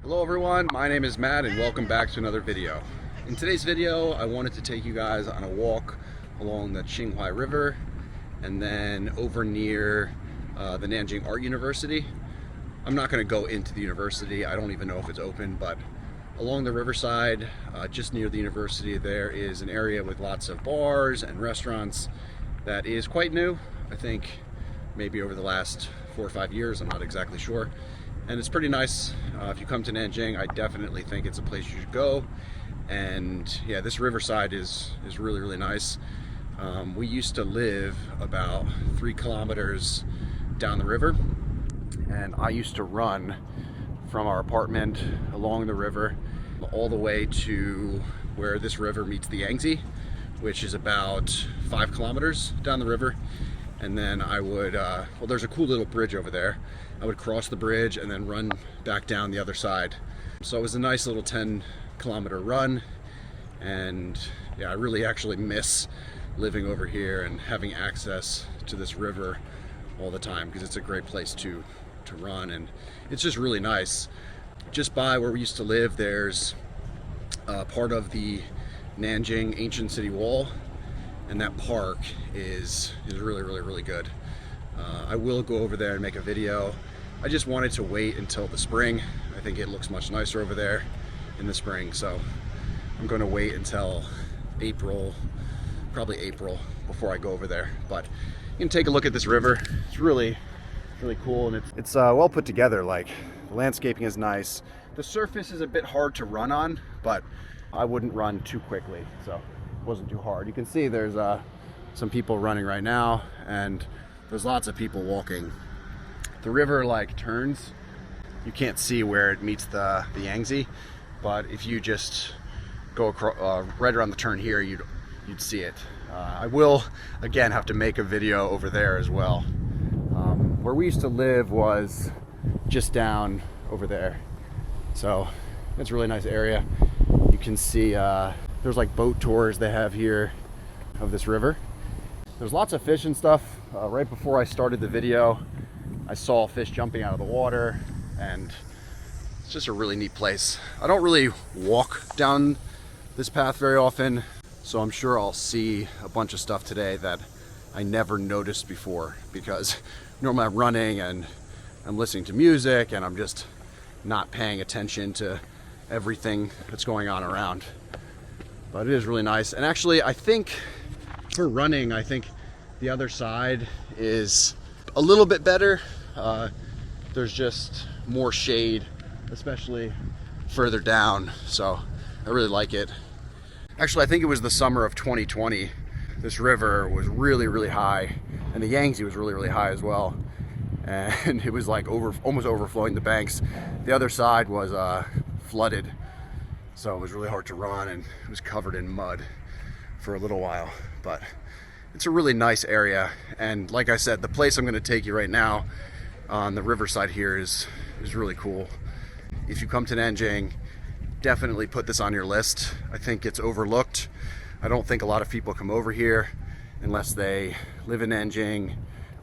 Hello everyone, my name is Matt and welcome back to another video. In today's video, I wanted to take you guys on a walk along the Qinhuai River and then over near the Nanjing Art University. I'm not going to go into the university, I don't even know if it's open, but along the riverside, just near the university, there is an area with lots of bars and restaurants that is quite new. I think maybe over the last 4 or 5 years, I'm not exactly sure. And it's pretty nice. If you come to Nanjing, I definitely think it's a place you should go. And yeah, this riverside is really, really nice. We used to live about 3 kilometers down the river, and I used to run from our apartment along the river all the way to where this river meets the Yangtze, which is about 5 kilometers down the river. And then I would, well, there's a cool little bridge over there. I would cross the bridge and then run back down the other side. So it was a nice little 10-kilometer run. And yeah, I really actually miss living over here and having access to this river all the time, because it's a great place to run, and it's just really nice. Just by where we used to live, there's part of the Nanjing ancient city wall, and that park is really, really, really good. I will go over there and make a video. I just wanted to wait until the spring. I think it looks much nicer over there in the spring, so I'm going to wait until April, probably April, before I go over there. But you can take a look at this river. It's really, really cool, and it's well put together. Like, the landscaping is nice. The surface is a bit hard to run on, but I wouldn't run too quickly, so it wasn't too hard. You can see there's some people running right now, and there's lots of people walking. The river like turns. You can't see where it meets the Yangtze, but if you just go across, right around the turn here, you'd see it. I will again have to make a video over there as well. Where we used to live was just down over there, so it's a really nice area. You can see there's like boat tours they have here of this river. There's lots of fish and stuff. Right before I started the video, I saw fish jumping out of the water, and it's just a really neat place. I don't really walk down this path very often, so I'm sure I'll see a bunch of stuff today that I never noticed before, because normally I'm running and I'm listening to music and I'm just not paying attention to everything that's going on around. But it is really nice. And actually, I think for running, I think the other side is a little bit better. There's just more shade, especially further down, so I really like it. Actually, I think it was the summer of 2020. This river was really, really high, and the Yangtze was really, really high as well. And it was like almost overflowing the banks. The other side was flooded, so it was really hard to run, and it was covered in mud for a little while. But it's a really nice area, and like I said, the place I'm going to take you right now on the riverside here is really cool. If you come to Nanjing, definitely put this on your list. I think it's overlooked. I don't think a lot of people come over here unless they live in Nanjing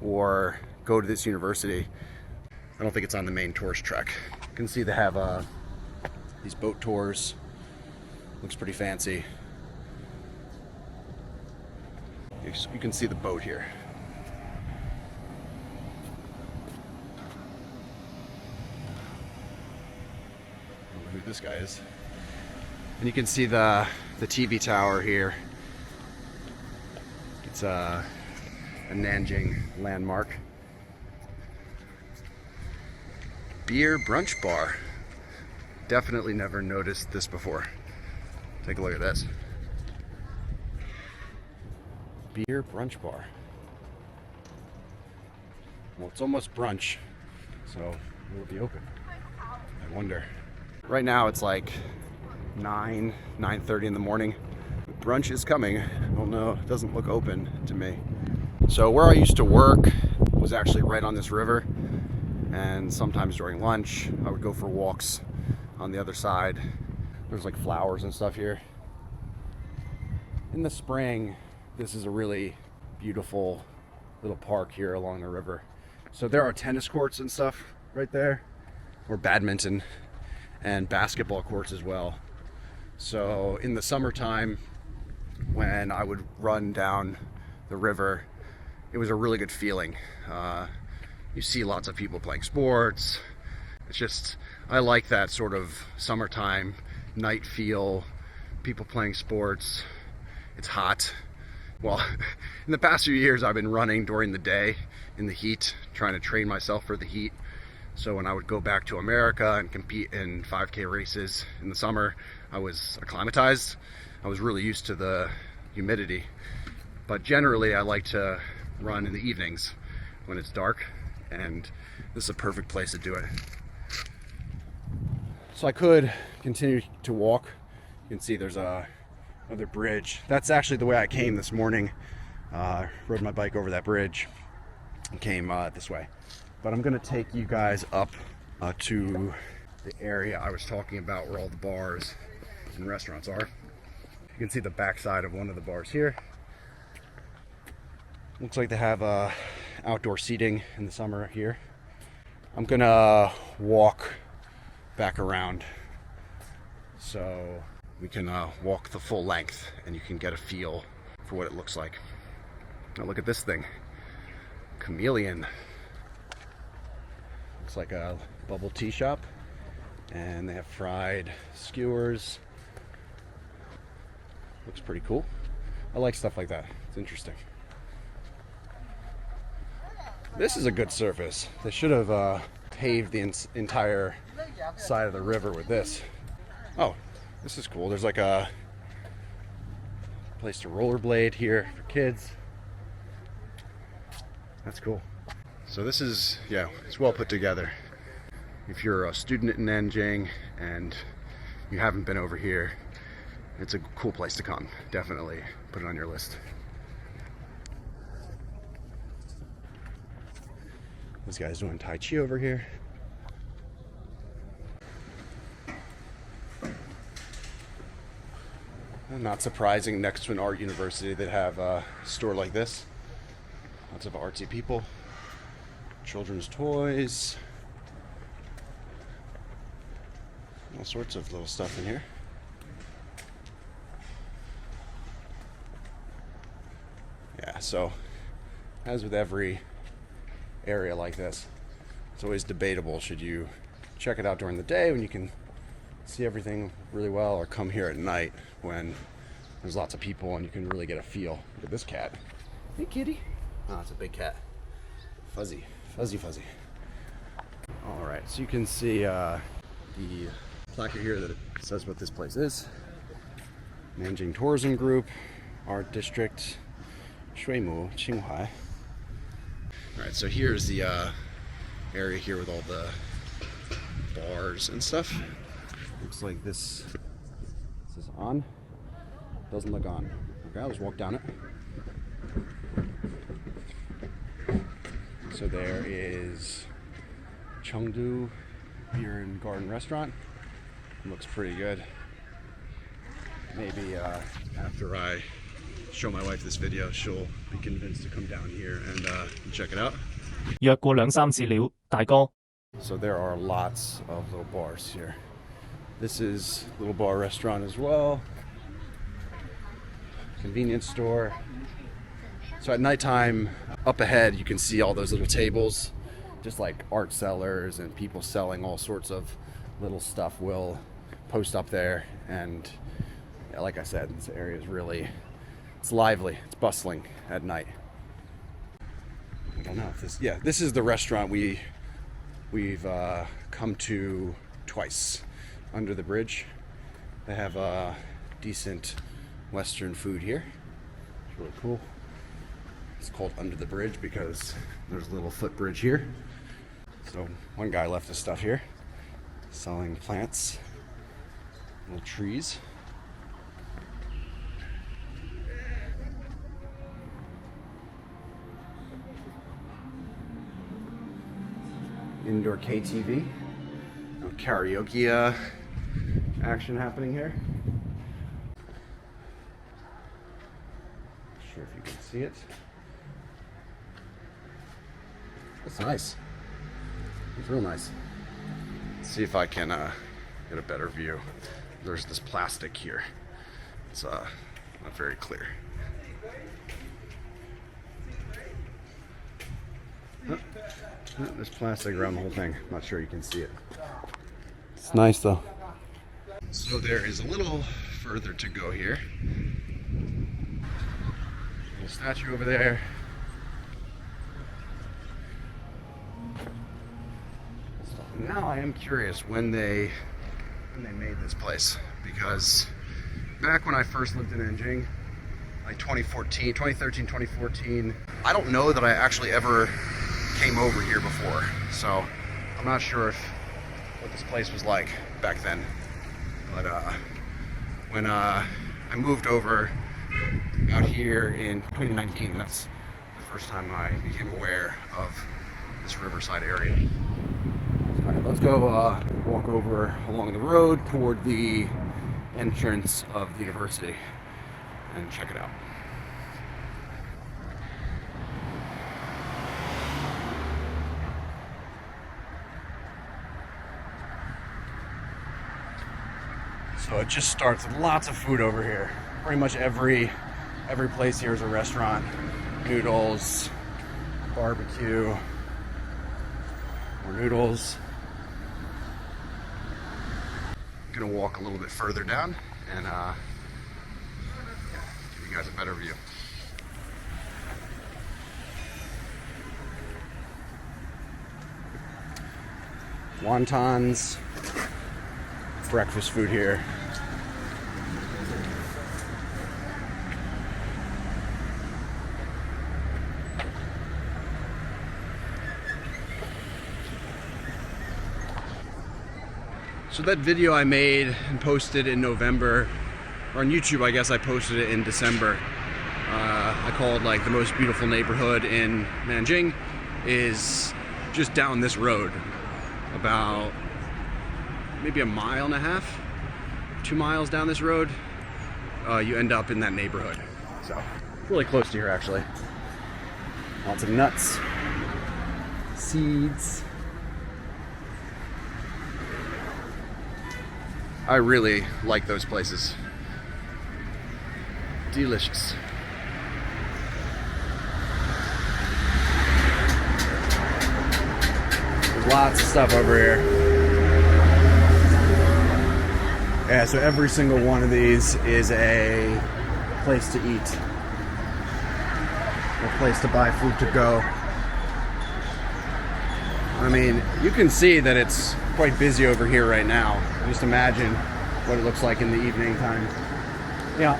or go to this university. I don't think it's on the main tourist track. You can see they have these boat tours. Looks pretty fancy. You can see the boat here. I don't know who this guy is. And you can see the TV tower here. It's a Nanjing landmark. Beer brunch bar. Definitely never noticed this before. Take a look at this. Beer brunch bar. Well, it's almost brunch, so it will be open. I wonder. Right now it's like 9:30 in the morning. Brunch is coming. I don't know, it doesn't look open to me. So where I used to work was actually right on this river, and sometimes during lunch I would go for walks on the other side. There's like flowers and stuff here. In the spring, this is a really beautiful little park here along the river. So there are tennis courts and stuff right there, or badminton, and basketball courts as well. So in the summertime, when I would run down the river, it was a really good feeling. You see lots of people playing sports. It's just, I like that sort of summertime night feel, people playing sports. It's hot. Well, in the past few years I've been running during the day in the heat, trying to train myself for the heat. So when I would go back to America and compete in 5K races in the summer, I was acclimatized. I was really used to the humidity. But generally I like to run in the evenings when it's dark, and this is a perfect place to do it. So I could continue to walk. You can see there's another bridge. That's actually the way I came this morning. Rode my bike over that bridge and came this way. But I'm gonna take you guys up to the area I was talking about where all the bars and restaurants are. You can see the backside of one of the bars here. Looks like they have outdoor seating in the summer here. I'm gonna walk back around so we can walk the full length and you can get a feel for what it looks like. Now look at this thing, Chameleon. Looks like a bubble tea shop, and they have fried skewers. Looks pretty cool. I like stuff like that. It's interesting. This is a good surface. They should have paved the entire side of the river with this. Oh, this is cool. There's like a place to rollerblade here for kids. That's cool. So this is, yeah, it's well put together. If you're a student in Nanjing and you haven't been over here, it's a cool place to come. Definitely put it on your list. This guy's doing Tai Chi over here. Not surprising, next to an art university, they'd have a store like this. Lots of artsy people. Children's toys. All sorts of little stuff in here. Yeah, so as with every area like this, it's always debatable, should you check it out during the day when you can see everything really well, or come here at night when there's lots of people and you can really get a feel. Look at this cat. Hey kitty. Oh, it's a big cat. Fuzzy. Fuzzy. All right, so you can see the placard here that says what this place is. Nanjing Tourism Group, Art District, Shuimu, Qinhuai. All right, so here's the area here with all the bars and stuff. Looks like this is on. Doesn't look on. Okay, I'll just walk down it. So there is Chengdu Beer and Garden Restaurant. Looks pretty good. Maybe after I show my wife this video, she'll be convinced to come down here and check it out. 約過兩三次了，大哥。 So there are lots of little bars here. This is a little bar restaurant as well. Convenience store. So at nighttime, up ahead, you can see all those little tables, just like art sellers and people selling all sorts of little stuff will post up there. And yeah, like I said, this area is really, it's lively, it's bustling at night. I don't know if this, yeah, this is the restaurant we've come to twice. Under the bridge. They have decent Western food here. It's really cool. It's called Under the Bridge because there's a little footbridge here. So one guy left his stuff here, selling plants, little trees. Indoor KTV. Karaoke action happening here. Not sure if you can see it. That's nice. It's real nice. Let's see if I can get a better view. There's this plastic here. It's not very clear. There's plastic around the whole thing. I'm not sure you can see it. It's nice though. So there is a little further to go here. Little statue over there. Now I am curious when they made this place, because back when I first lived in Nanjing, like 2013, 2014, I don't know that I actually ever came over here before, so I'm not sure what this place was like back then. But when I moved over out here in 2019, that's the first time I became aware of this riverside area. All right, let's go walk over along the road toward the entrance of the university and check it out. So it just starts with lots of food over here. Pretty much every place here is a restaurant. Noodles, barbecue, more noodles. I'm gonna walk a little bit further down and give you guys a better view. Wontons, breakfast food here. So that video I made and posted in November, or on YouTube I guess I posted it in December, I called like the most beautiful neighborhood in Nanjing, is just down this road, about maybe a mile and a half, 2 miles down this road, you end up in that neighborhood. So it's really close to here actually. Lots of nuts, seeds. I really like those places. Delicious. There's lots of stuff over here. Yeah, so every single one of these is a place to eat. A place to buy food to go. I mean, you can see that it's quite busy over here right now. Just imagine what it looks like in the evening time. Yeah.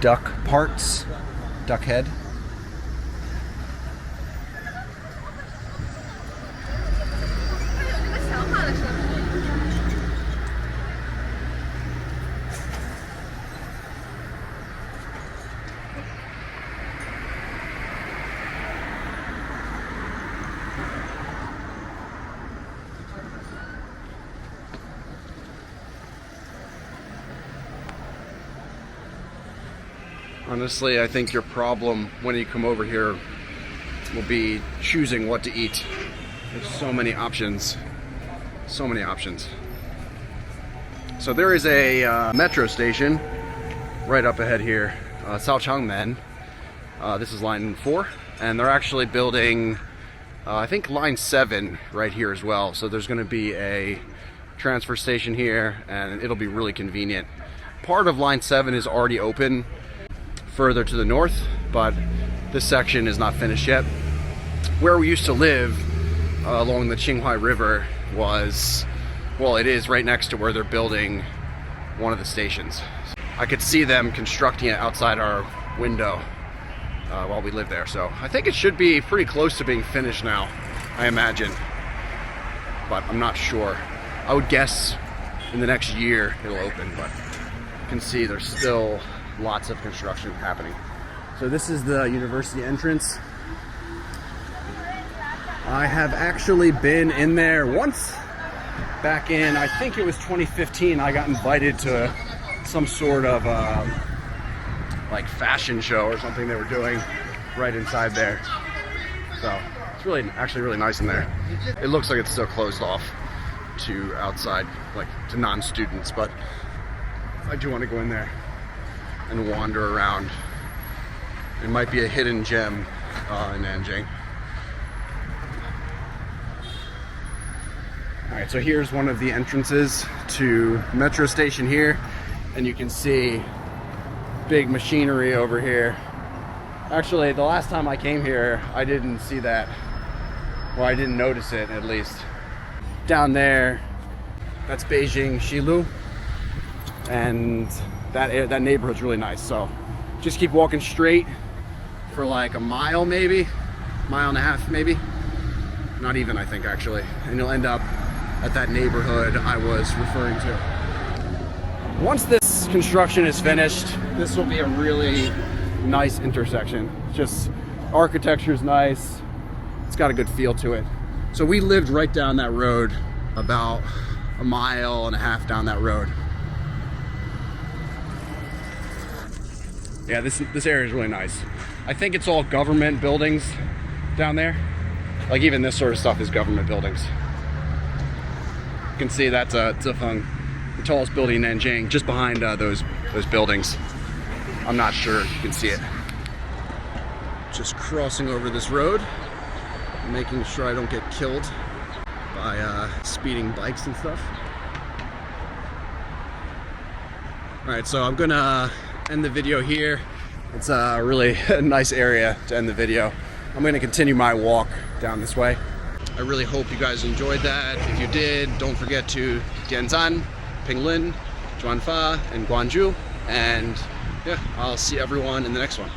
Duck parts, duck head. Honestly, I think your problem when you come over here will be choosing what to eat. There's so many options. So many options. So there is a metro station right up ahead here, Saochangmen. This is line 4, and they're actually building, I think, line 7 right here as well. So there's going to be a transfer station here, and it'll be really convenient. Part of line 7 is already open further to the north, but this section is not finished yet. Where we used to live along the Qinhuai River was, well, it is right next to where they're building one of the stations. I could see them constructing it outside our window while we lived there, so I think it should be pretty close to being finished now, I imagine, but I'm not sure. I would guess in the next year it'll open, but you can see there's still lots of construction happening. So this is the university entrance. I have actually been in there once back in, I think it was 2015. I got invited to some sort of like fashion show or something they were doing right inside there. So It's really, actually really nice in there. It looks like it's still closed off to outside, like to non-students, but I do want to go in there and wander around. It might be a hidden gem in Nanjing. All right, so here's one of the entrances to metro station here, and you can see big machinery over here. Actually, the last time I came here, I didn't see that. Well, I didn't notice it, at least. Down there, that's Beijing Xilu, and that neighborhood's really nice. So just keep walking straight for like a mile, maybe, mile and a half, maybe. Not even, I think, actually. And you'll end up at that neighborhood I was referring to. Once this construction is finished, this will be a really nice intersection. Just architecture's nice. It's got a good feel to it. So we lived right down that road, about a mile and a half down that road. Yeah, this area is really nice. I think it's all government buildings down there. Like even this sort of stuff is government buildings. You can see that's Zifeng, the tallest building in Nanjing, just behind those buildings. I'm not sure if you can see it. Just crossing over this road, making sure I don't get killed by speeding bikes and stuff. All right, so I'm gonna end the video here. It's a really nice area to end the video. I'm gonna continue my walk down this way. I really hope you guys enjoyed that. If you did, don't forget to Dianzan, Pinglin, Zhuanfa, and Guanzhou. And yeah, I'll see everyone in the next one.